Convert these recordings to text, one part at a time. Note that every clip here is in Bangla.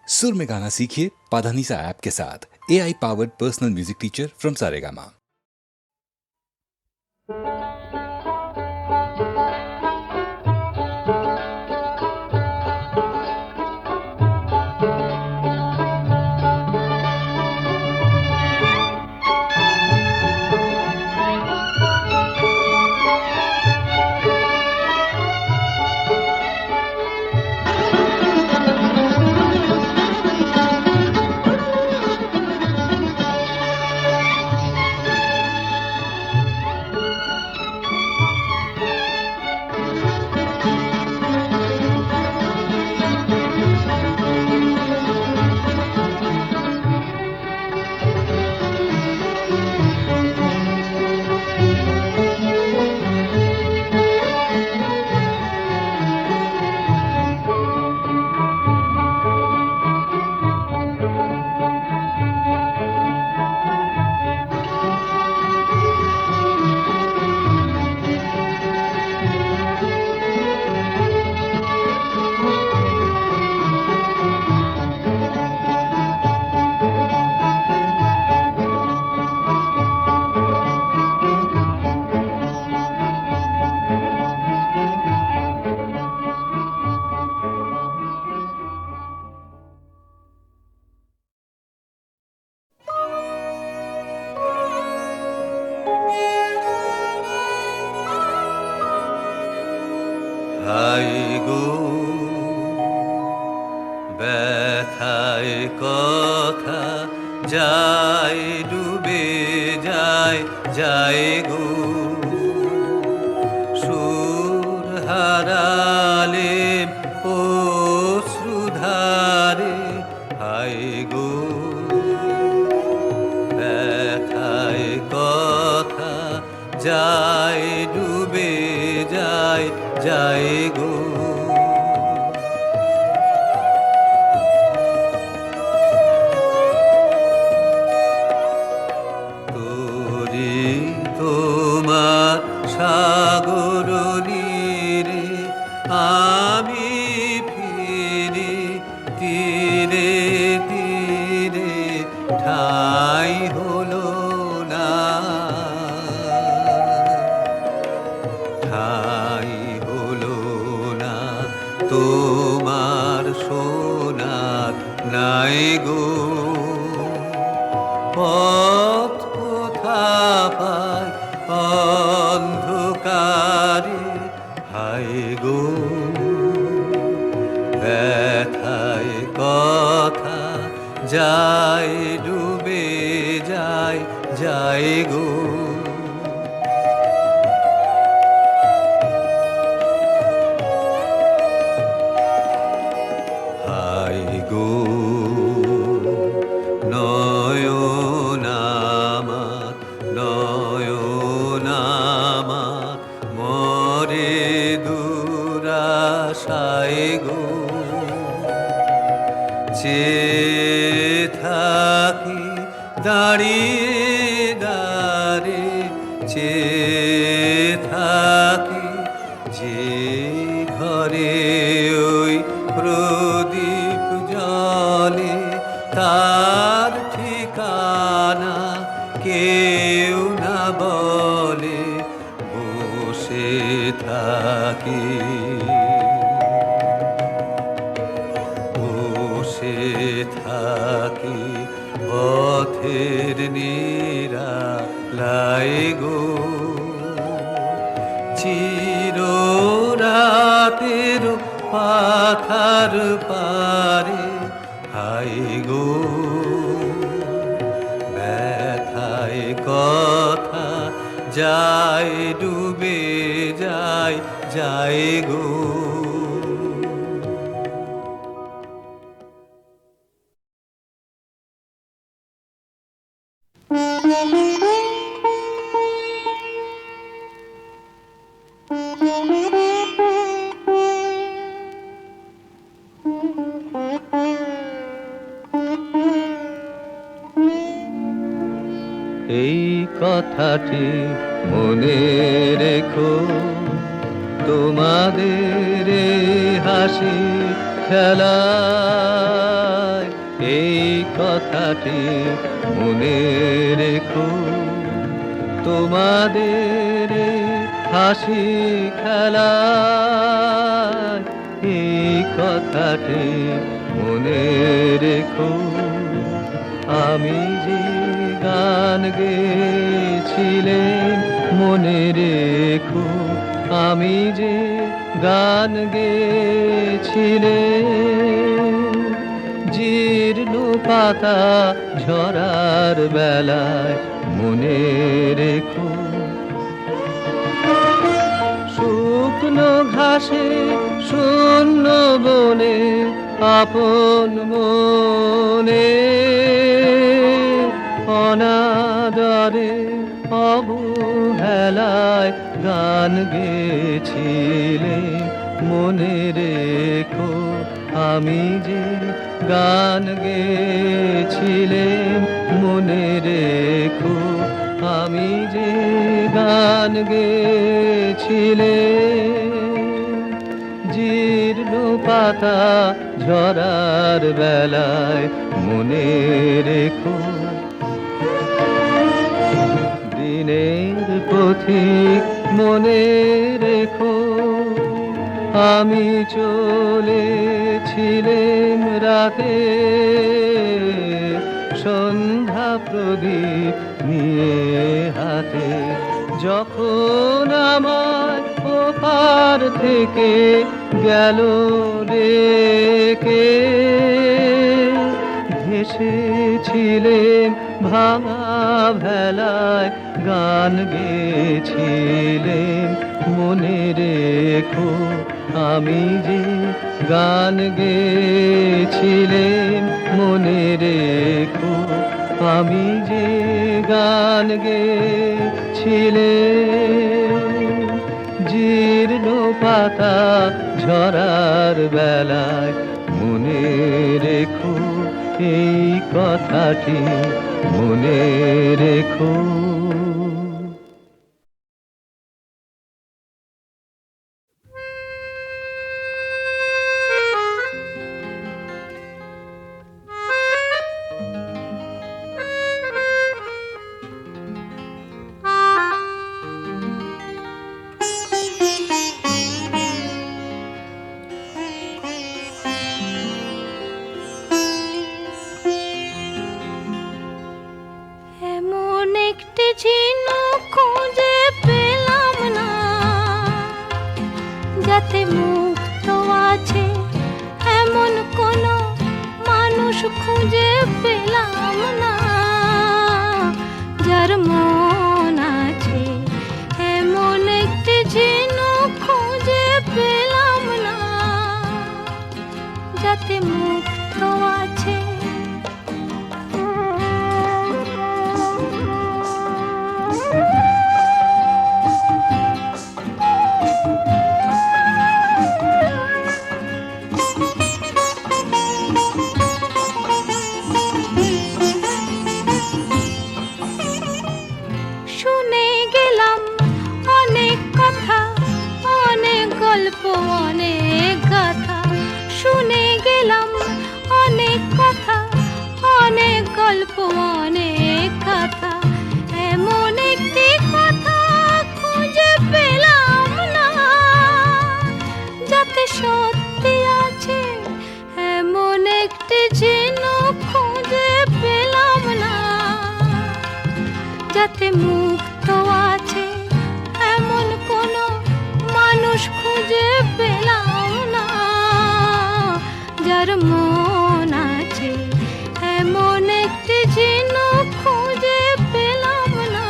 सुर में गाना सीखिए पाधानीसा ऐप के साथ। AI powered personal music teacher from Saregama. হাই গো ব্যথায় কথা যায় ডুবে যায় যায় গো সুর হারালে অশ্রুধারে হাই গো ব্যথায় কথা যায় ডুবে যায় যায় গো তোরে তোমার সাগর নীরে আমি ফিরে তীরে তীরে ঠাই হলো না ঠাই হলো না তোমার সোনার নাই গো পথ কোথা পায় অন্ধকারে হায় গো ব্যথায় কথা যায় ডুবে যায় যায় গো হায় গো নয়নামা নয়নামা মরে দুরাশায় গো চেয়ে থাকি দাঁড়িয়ে দাঁড়ে চেয়ে থাকি যে ঘরে ওই প্রদীপ জলে তার ঠিকানা কেউ না বলে বসে থাকি বসে থাকি পথের নিরালায় গো চির রাতের পাথার পারে হাই গো ব্যথায় কথা যায় ডুবে যায় যায় গো এই কথাটি মনে রেখো, তোমাদের হাসি খেলায় এই কথাটি মনে রেখো। তোমাদের হাসি খেলায় এই কথাটি মনে রেখো। আমি যে গান গেয়েছিলেন মনে রেখো। আমি যে গান গেয়েছিলেন জীর্ণ পাতা ঝরার বেলায় মনে রেখো। শুকনো ঘাসে শূন্য বনে আপন মনে অনাদরে অবহেলায় গান গেয়েছিলেন মনে রেখো। আমি যে গান গেয়েছিলেন মনে রেখো। আমি যে গান গেয়েছিলেন জীর্ণ পাতা ঝরার বেলায় মনে রেখো। দিনের পথিক মনে রেখো। আমি চলেছিলাম রাতে সন্ধ্যা প্রদীপ নিয়ে হাতে। যখন আমার ওপার থেকে গেল রেখে ভেসেছিলেন ভাঙা ভেলায় গান গেয়েছিলেন মনে রেখো। আমি যে গান গেয়েছিলেন মনে রেখো। আমি যে গান গেয়েছিলেন জীর্ণ পাতা ঝরার বেলায় মনে রেখো। এই কথাটি মনে রেখো। যাতে মুক্ত আছে এমন কোনো মানুষ খুঁজে পেলাম না। যার মন আছে এমন একটি ঝিনুক খুঁজে পেলাম না। যাতে মুক্ত আছে অনেক কথা শুনে গেলাম, অনেক কথা, অনেক গল্প, অনেক কথা। এমন একটি কথা খুঁজে পেলাম না যাতে সত্যি আছে এমন একটি ঝিনুক খুঁজে পেলাম না। যাতে মুক্ত আছে এমন কোনো মানুষ খুঁজে পেলাম না। যার মন আছে এমন একটি ঝিনুক খুঁজে পেলাম না।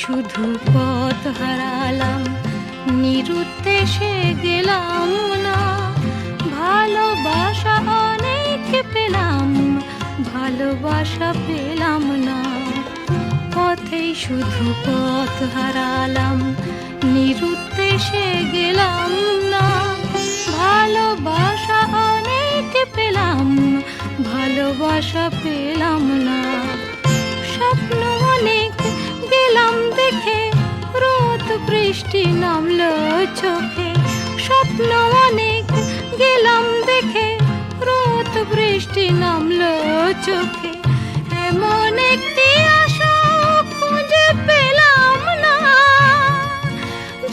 শুধু পথ হারালাম, নিরুদ্দেশে গেলাম না। ভালোবাসা অনেক পেলাম, ভালোবাসা পেলাম না। পথেই শুধু পথ হারালাম, নিরুদ্দেশে গেলাম না। ভালোবাসা পেলাম না। স্বপ্ন অনেক গেলাম দেখে, রোদ বৃষ্টি নামলো চোখে। স্বপ্ন অনেক গেলাম দেখে, রোদ বৃষ্টি নামলো চোখে। এমন একটি আশা খুঁজে পেলাম না,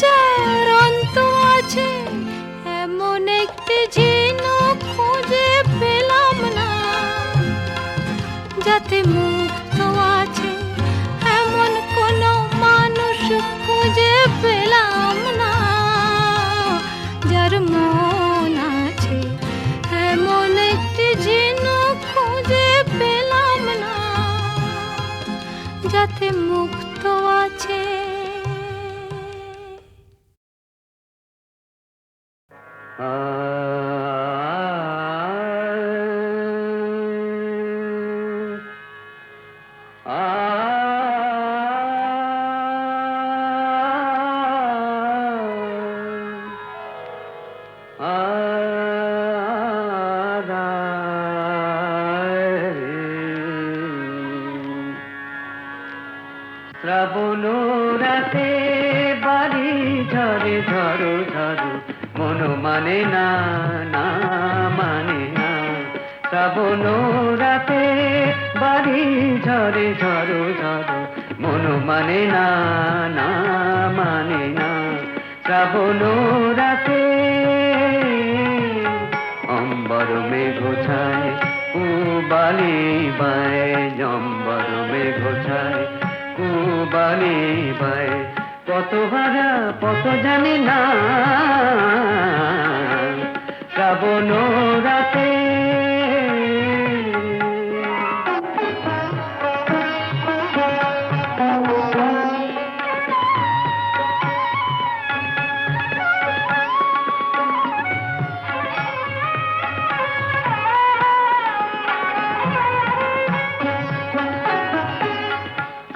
যার অন্ত আছে এমন একটি ঝিনুক খুঁজে পেলাম না। যাতে মুক্ত আছে এমন কোন মানুষ খুঁজে পেলাম না। যার মন আছে এমন একটি ঝিনুক খুঁজে পেলাম না। যাতে মুক্ত আছে। শ্রাবণ রাতে বাড়ি ঝরে ঝড়ো ঝড়ো, মন মানে না, না মানে না। শ্রাবণ রাতে বাড়ি ঝরে ঝড়ো ঝড়ো, মন মানে না, না মানে না। শ্রাবণ রাতে অম্বর মেঘ ছায়, পুবালি বায়, অম্বর মেঘ ছায়, পুবালি বায়। কত হারা কত জানি না, শ্রাবণ রাতে।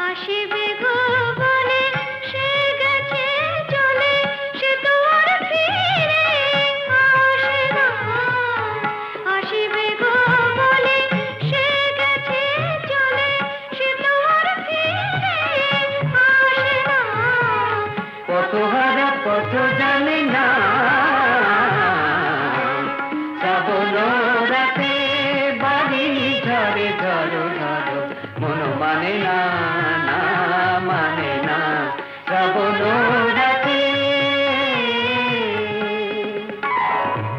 আসিবে গো বলে সে গেছে চলে, সে তো আর ফিরে আসে না। আসিবে গো বলে সে গেছে চলে, সে তো আর ফিরে আসে না। কত হারা কত জানি না, শ্রাবণ রাতে বাড়ি ঝরে ঝড়ো ঝড়ো, মন মানে না, না মানে না। শ্রাবণ রাতে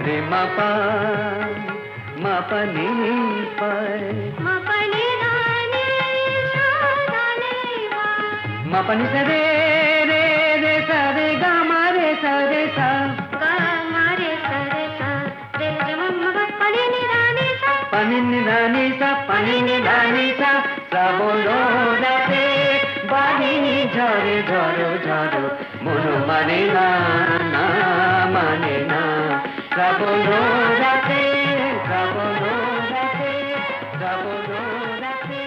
রে মাপা মাপা নি পায়, মাপানি রানী সাদানে বা, মাপানি সরে রে রে সরে গামা রে সরে সা, গামারে সরে সা, রে রে মাম্মা বাপ্পানি নি রানী সা। পানি নিধানি সা, পানি নিধানি সা। শ্রাবণ রাতে বাড়ি ঝরে ঝড়ো ঝড়ো, মন মানে না, না মানে না। শ্রাবণ রাতে, শ্রাবণ রাতে, শ্রাবণ রাতে।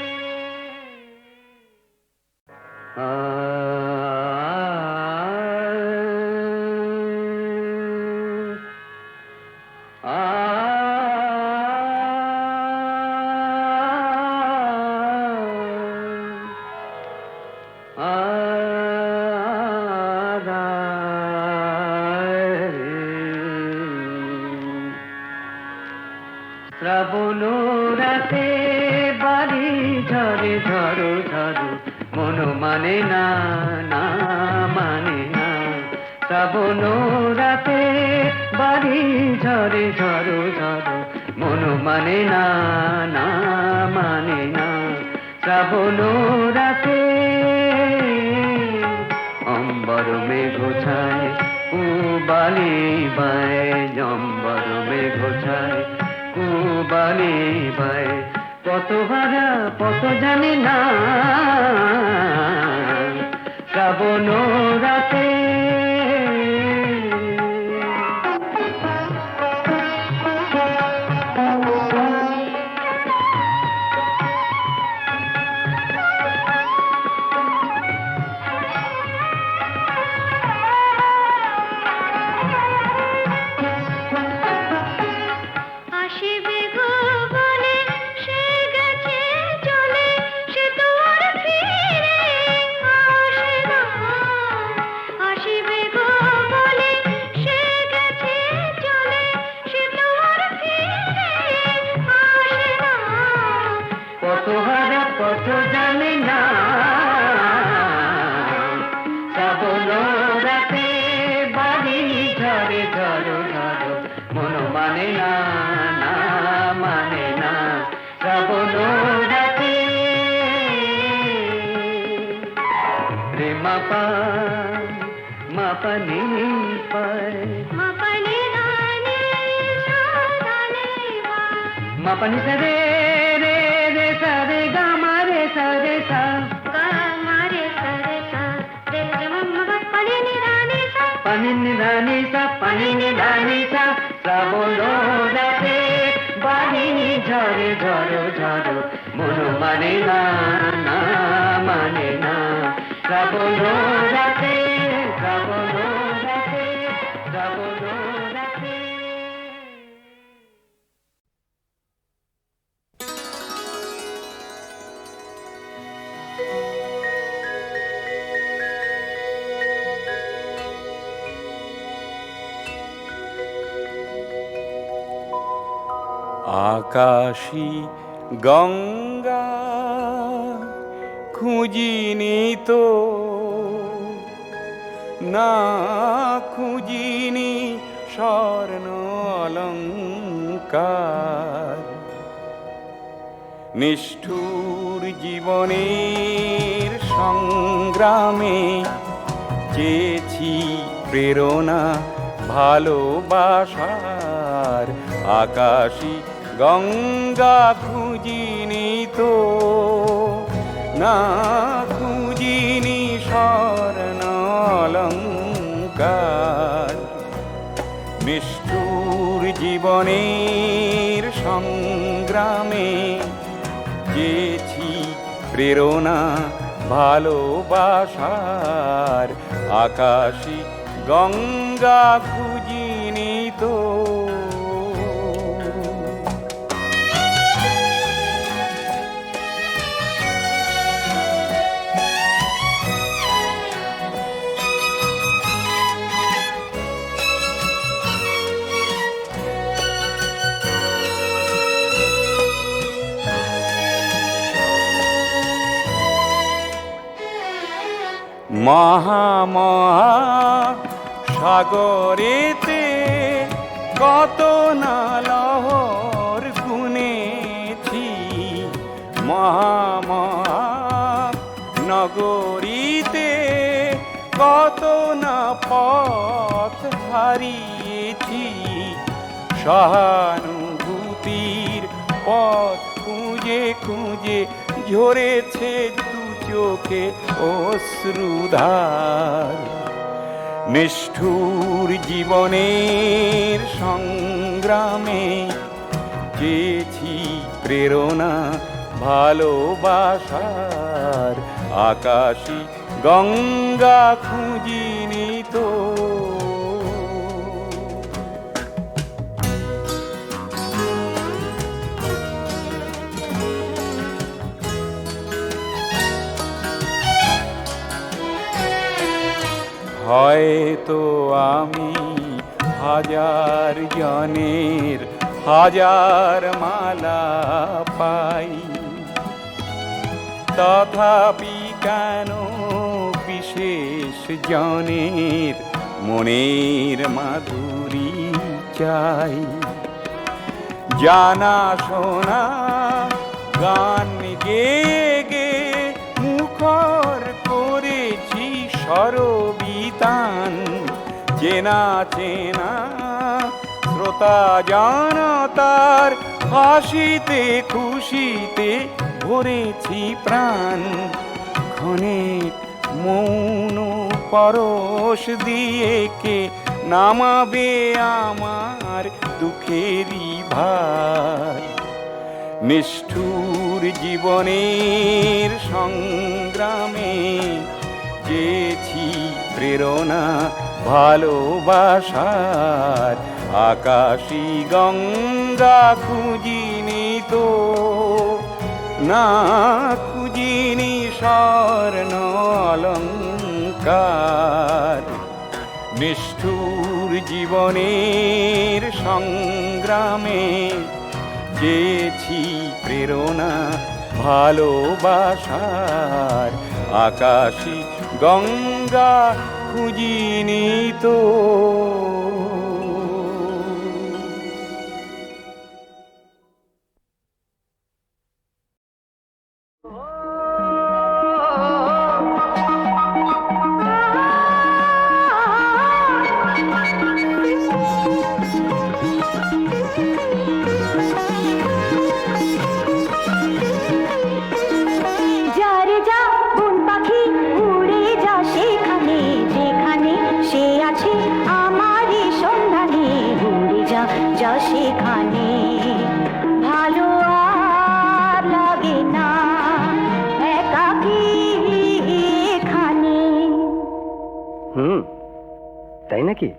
শ্রাবণ রাতে বাড়ি ঝরে ঝড়ো ঝড়ো, মন মানে না, না মানে না। শ্রাবণ রাতে বাড়ি ঝরে ঝড়ো ঝড়ো, মন মানে না, না মানে না। শ্রাবণ রাতে অম্বর মেঘ ছায়, পুবালি বায়, অম্বর মেঘ ছায়, পুবালি বায়। কত হারা কত জানি না, শ্রাবণ রাতে। আসিবে গো বলে সে pani sa re re re sa re ga ma re sa re sa ga ma re sa re sa re ga ma ma pa pa ni da ni sa pani ni da ni sa pani ni da ni sa শ্রাবণ রাতে বাড়ি ঝরে ঝরো ঝরো মন মানে না না মানে না শ্রাবণ রাতে শ্রাবণ রাতে শ্রাবণ রাতে আকাশী গঙ্গা খুঁজিনি তো না খুঁজিনি স্বর্ণ অলঙ্কার নিষ্ঠুর জীবনের সংগ্রামে চেয়েছি প্রেরণা ভালোবাসার আকাশী গঙ্গা খুঁজিনি তো না খুঁজিনি স্বর্ণ অলঙ্কার নিষ্ঠুর জীবনের সংগ্রামে চেয়েছি প্রেরণা ভালোবাসার আকাশী গঙ্গা খুঁজিনি তো মহা মহা সাগরেতে কত না লহর গুনেছি মহা মহা নগরীতে কত না পথ হারিয়েছি সহানুভূতির পথ খুঁজে খুঁজে ঝরেছে চোখে অশ্রুধার নিষ্ঠুর জীবনের সংগ্রামে চেয়েছি প্রেরণা ভালোবাসার আকাশী গঙ্গা খুঁজিনি তো হয়তো আমি হাজার জনের হাজার মালা পাই তথাপি কেন বিশেষ জনের মনের মাধুরী চাই জানা শোনা গান গেয়ে গেয়ে মুখর করেছি সরবিতান চেনা চেনা শ্রোতা জনতার হাসিতে খুশিতে ভরেছি প্রাণ ক্ষণে মৌন পরশ দিয়ে কে নামাবে আমার দুঃখেরই ভার নিষ্ঠুর জীবনের সংগ্রামে চেয়েছি প্রেরণা ভালোবাসার আকাশী গঙ্গা খুঁজিনি তো না খুঁজিনি স্বর্ণ অলঙ্কার নিষ্ঠুর জীবনের সংগ্রামে চেয়েছি প্রেরণা ভালোবাসার আকাশী গঙ্গা খুঁজিনি তো যা সেখানে ভালো আর লাগে না একাকী এখানে। তাই নাকি?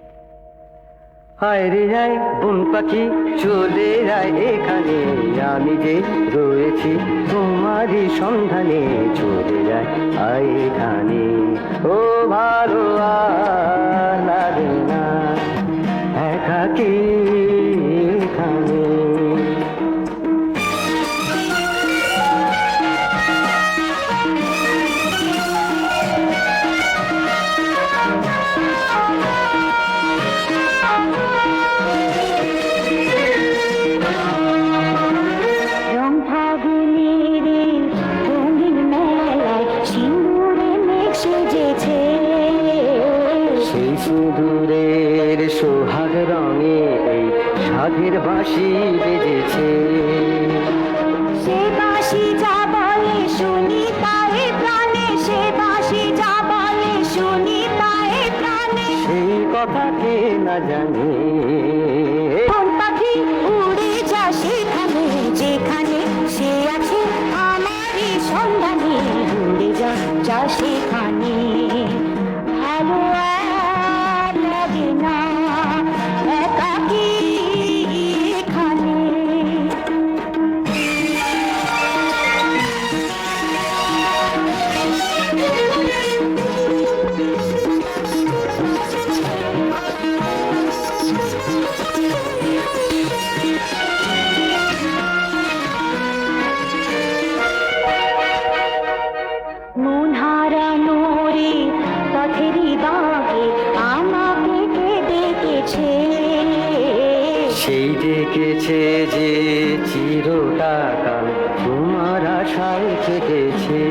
হায় রে হায় বন পাখি চলে যায় এখানে, আমি যে রয়েছি তোমারই সন্ধানে, চলে যায় আয় এখানে। ও ভালো আর লাগে না একাকী এখানে। রং ফাগুনের রঙিন মেলায় সিঁদুরে মেঘ সেজেছে, সেই সুদূরের সোহাগ রঙে এই সাধের বাঁশি বেজেছে। সে বাঁশি যা বলে শুনি তাই প্রাণে, সে বাঁশি যা বলে শুনি তাই প্রাণে। সেই কথা কে না জানে, কোন পাখি উড়ে যা সেখানে, যেখানে সে আছে আমারই সন্ধানে, উড়ে যা যা সেখানে ভালো আর লাগে না একাকী এখানে। মন হারানো রে পথেরই বাঁকে আমাকে কে ডেকেছে, সেই ডেকেছে যে চিরটাকাল তোমার আশায় কেটেছে।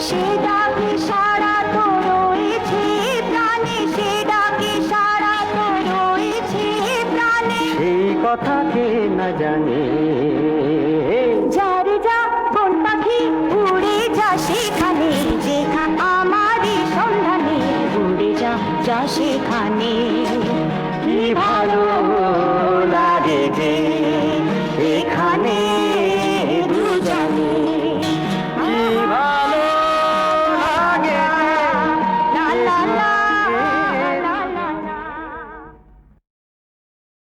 সে ডাকে সাড়া তো রয়েছে প্রাণে, সে ডাকে সাড়া তো রয়েছে প্রাণে। সেই কথা কে না জানে,